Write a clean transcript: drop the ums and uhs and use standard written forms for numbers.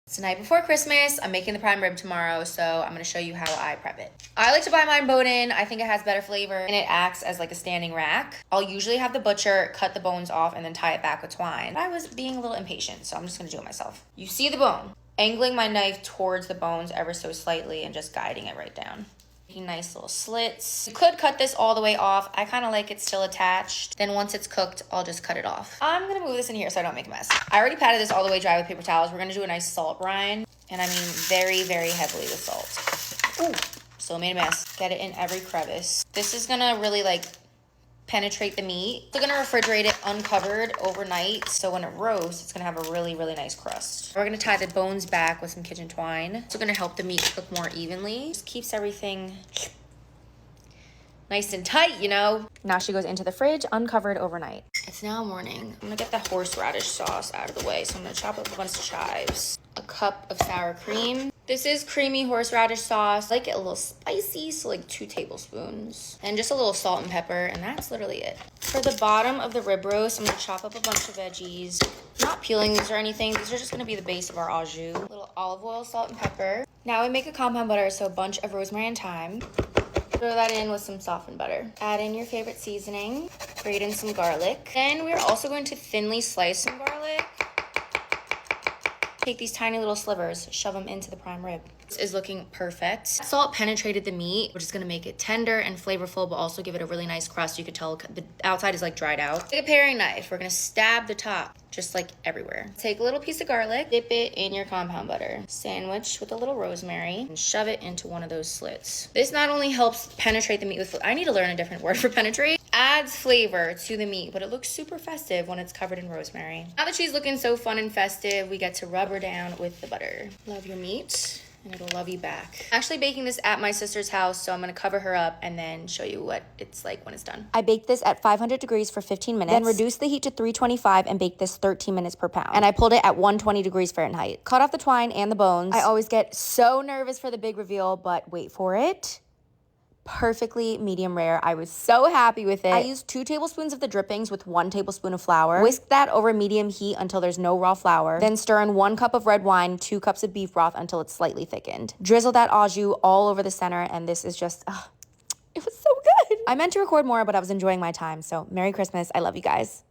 It's the night before Christmas. I'm making the prime rib tomorrow, so I'm gonna show you how I prep it. I like to buy mine bone-in. I think it has better flavor and it acts as like a standing rack. I'll usually have the butcher cut the bones off and then tie it back with twine. I was being a little impatient, so I'm just gonna do it myself. You see the bone. Angling my knife towards the bones ever so slightly and just guiding it right down. Nice little slits. You could cut this all the way off. I kind of like it still attached. Then once it's cooked, I'll just cut it off. I'm gonna move this in here so I don't make a mess. I already patted this all the way dry with paper towels. We're gonna do a nice salt brine. And I mean very, very heavily with salt. Ooh, still made a mess. Get it in every crevice. This is gonna really like penetrate the meat. We're gonna refrigerate it uncovered overnight, so when it roasts, it's gonna have a really, really nice crust. We're gonna tie the bones back with some kitchen twine. It's gonna help the meat cook more evenly. Just keeps everything nice and tight, you know? Now she goes into the fridge, uncovered overnight. It's now morning. I'm gonna get the horseradish sauce out of the way, so I'm gonna chop up a bunch of chives. A cup of sour cream. This is creamy horseradish sauce. I like it a little spicy, so like 2 tablespoons. And just a little salt and pepper, and that's literally it. For the bottom of the rib roast, I'm gonna chop up a bunch of veggies. I'm not peeling these or anything. These are just gonna be the base of our au jus. A little olive oil, salt, and pepper. Now we make a compound butter, so a bunch of rosemary and thyme. Throw that in with some softened butter. Add in your favorite seasoning. Grate in some garlic. Then we're also going to thinly slice some garlic. Take these tiny little slivers, shove them into the prime rib. This is looking perfect. Salt penetrated the meat, which is gonna make it tender and flavorful, but also give it a really nice crust. You could tell the outside is like dried out. Take a paring knife. We're gonna stab the top, just like everywhere. Take a little piece of garlic, dip it in your compound butter, sandwich with a little rosemary, and shove it into one of those slits. This not only helps penetrate the meat with, I need to learn a different word for penetrate, adds flavor to the meat, but it looks super festive when it's covered in rosemary. Now that she's looking so fun and festive, we get to rub her down with the butter. Love your meat, and it'll love you back. I'm actually baking this at my sister's house, so I'm gonna cover her up and then show you what it's like when it's done. I baked this at 500 degrees for 15 minutes, then reduced the heat to 325 and baked this 13 minutes per pound. And I pulled it at 120 degrees Fahrenheit. Cut off the twine and the bones. I always get so nervous for the big reveal, but wait for it. Perfectly medium rare. I was so happy with it. I used 2 tablespoons of the drippings with 1 tablespoon of flour. Whisk that over medium heat until there's no raw flour. Then stir in 1 cup of red wine, 2 cups of beef broth until it's slightly thickened. Drizzle that au jus all over the center, and this is just, it was so good. I meant to record more, but I was enjoying my time. So Merry Christmas. I love you guys.